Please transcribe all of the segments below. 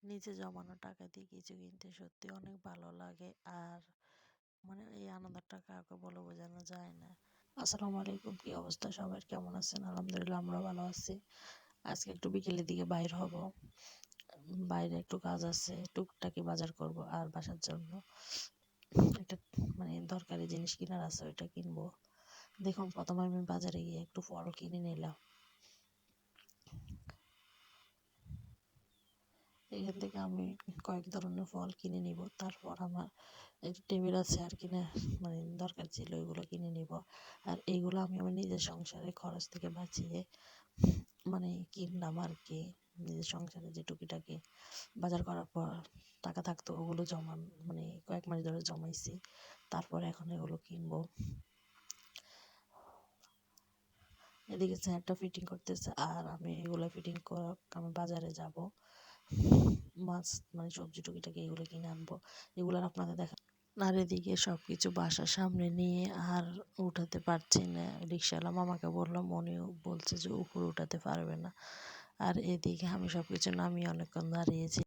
নিজে জমানো টাকা দিয়ে কিছু কিনতে সত্যি অনেক ভালো লাগে। আর মানে এই আনন্দটা কাউকে বলে বোঝানো যায় না। আসসালামু আলাইকুম, কি অবস্থা সবার, কেমন আছেন? আলহামদুলিল্লাহ আমরা ভালো আছি। আজকে একটু বিকেলের দিকে বাইর হব, বাইরে একটু কাজ আছে, টুকটাকি বাজার করব আর বাসার জন্য একটা মানে দরকারি জিনিস কেনার আছে, ওইটা কিনবো। দেখুন, প্রথমে আমি বাজারে গিয়ে একটু ফল কিনে নিলাম। এখান থেকে আমি কয়েক ধরনের ফল কিনে নিব। তারপর আমার একটা টেবিল আছে আর কিনা মানে দরকার ছিল, ওইগুলো কিনে নিব। আর এইগুলো আমি আমার নিজের সংসারের খরচ থেকে বাঁচিয়ে মানে কিনলাম আর কি। নিজের সংসারে যে টুকিটাকি বাজার করার পর টাকা থাকতো, ওগুলো জমান মানে কয়েক মাস ধরে জমাইছি। তারপর এখন এগুলো কিনবো। এদিকে চেয়ারটা ফিটিং করতেছে, আর আমি এগুলো ফিটিং করা আমি বাজারে যাব, মাছ মানে সবজি টুকিটাকি এগুলো কিনে আনবো। এগুলো আর আপনাদের দেখা। আর এদিকে সব কিছু বাসার সামনে নিয়ে আর উঠাতে পারছি না। রিক্সাওয়ালা মামাকে বললাম, উনিও বলছে যে উপরে উঠাতে পারবে না। আর এদিকে আমি সব কিছু নামিয়ে অনেকক্ষণ দাঁড়িয়েছি।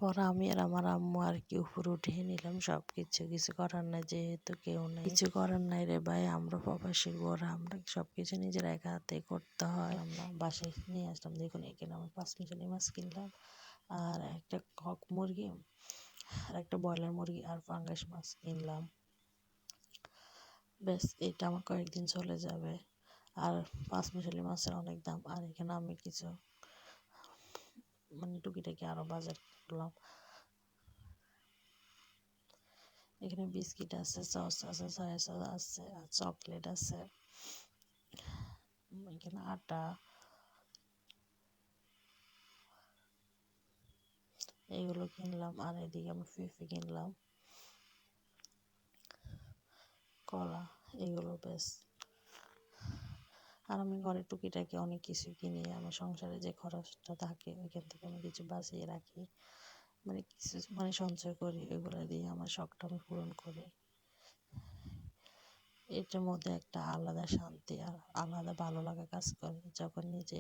পরে আমি আর আমার আম্মু আর কি উপরে উঠিয়ে নিলাম সব কিছু। কিছু করার নাই, যেহেতু কেউ নেই, কিছু করার নাই রে ভাই, আমরা প্রবাসী গোরা, আমরা সব কিছু নিজের একা হাতে করতে হয়। আমরা বাসায় নিয়ে আসলাম। দেখুন, এখানে আমি 5 মিশালি মাছ কিনলাম, আর একটা কক মুরগি, আর একটা ব্রয়লার মুরগি, আর ফাঙ্গাস মাছ কিনলাম। ব্যাস, এটা আমার কয়েকদিন চলে যাবে। আর 5 মিশালি মাছের অনেক দাম। আর এখানে আমি কিছু মানে টুকিটাকি আরো বাজার করলাম। এখানে বিস্কিট আছে, সস আছে, সয়া সস আছে, আর চকলেট আছে। এখানে আটা, এইগুলো কিনলাম। আর এদিকে আমি ফিফি কিনলাম, কলা, এগুলো বেশ। আর আমি ঘরে টুকিটাকি অনেক কিছু কিনি। আমার সংসারে যে খরচটা থাকে ওইখান থেকে আমি কিছু বাঁচিয়ে রাখি, মানে কিছু মানে সঞ্চয় করি, ওইগুলো দিয়ে আমার শখটা আমি পূরণ করি। এটার মধ্যে একটা আলাদা শান্তি আর আলাদা ভালো লাগা কাজ করে যখন নিজে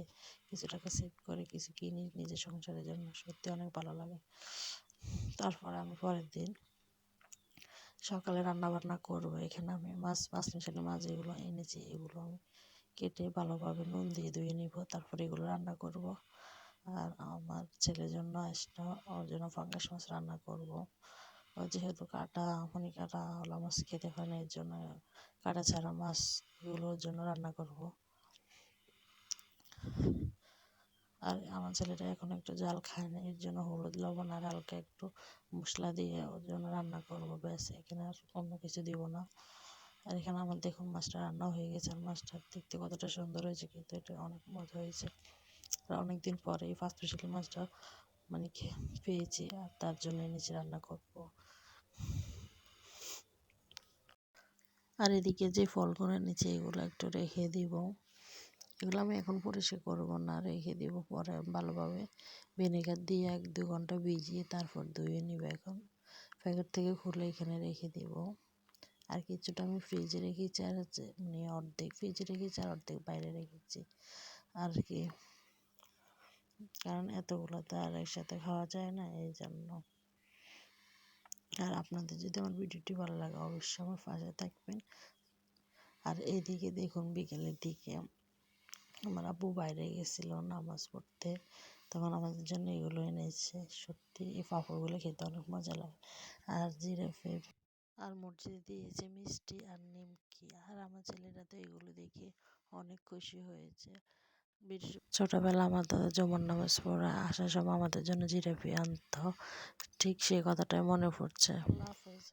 কিছু টাকা সেভ করে কিছু কিনি নিজের সংসারের জন্য, সত্যি অনেক ভালো লাগে। তারপরে আমি পরের দিন সকালে রান্না বান্না করবো। এখানে আমি মাছ, 5 মিশালি মাছ যেগুলো এনেছি এগুলো আমি কেটে ভালোভাবে নুন দিয়ে ধুয়ে নিব। তারপরে এগুলো রান্না করব। আর আমার ছেলের জন্য একটা, ওর জন্য ফাঙ্গাস মাছ রান্না করব। ও যেহেতু কাটা মানে কাটা ওলা মাছ খেতে পারে না, এর জন্য কাটা ছাড়া মাছ এগুলোর জন্য রান্না করব। আর আমার ছেলেটা এখন একটু জাল খায় না, এর জন্য হলুদ লবণ আর হালকা একটু মশলা দিয়ে ওর জন্য রান্না করবো। ব্যাস, এখানে আর অন্য কিছু দিব না। আর এখানে আমার দেখুন মাছটা রান্না হয়ে গেছে। আর মাছটা দেখতে কতটা সুন্দর হয়েছে, কিন্তু এটা অনেক মজা হয়েছে। আর অনেকদিন পরে এই 5 মিশালি মাছটা মানে পেয়েছি, আর তার জন্য এনেছি রান্না করব। আর এদিকে যে ফলগুলো এনেছি এগুলো একটু রেখে দিব। এগুলো আমি এখন পরিষ্কার করবো না, রেখে দিব। পরে ভালোভাবে ভিনেগার দিয়ে 1-2 ঘন্টা ভিজিয়ে তারপর ধুয়ে নিব। এখন প্যাকেট থেকে খুলে এখানে রেখে দিব। আর কিছুটা আমি ফ্রিজে রেখেছি, আর মানে অর্ধেক ফ্রিজে রেখেছি আর অর্ধেক বাইরে রেখেছি আর কি। কারণ এতগুলো তো আর একসাথে খাওয়া যায় না, এই জন্য। আর আপনাদের যদি আমার ভিডিওটি ভালো লাগে অবশ্যই আমার পাশে থাকবেন। আর এদিকে দেখুন, বিকেলের দিকে আমার আব্বু বাইরে গেছিল নামাজ পড়তে, তখন আমাদের জন্য এগুলো এনেছে। সত্যি এই পাঁপড়গুলো খেতে অনেক মজা লাগে। আর জিরাফে আর মসজিদে দিয়েছে মিষ্টি আর নিমকি। আর আমার ছেলেরা তো এগুলো দেখে অনেক খুশি হয়েছে। ছোটবেলা আমার দাদা জুমার নামাজ পড়া আসার সময় আমাদের জন্য জিলাপি আনতো, ঠিক সেই কথাটাই মনে পড়ছে। আল্লাহ হাফেজ।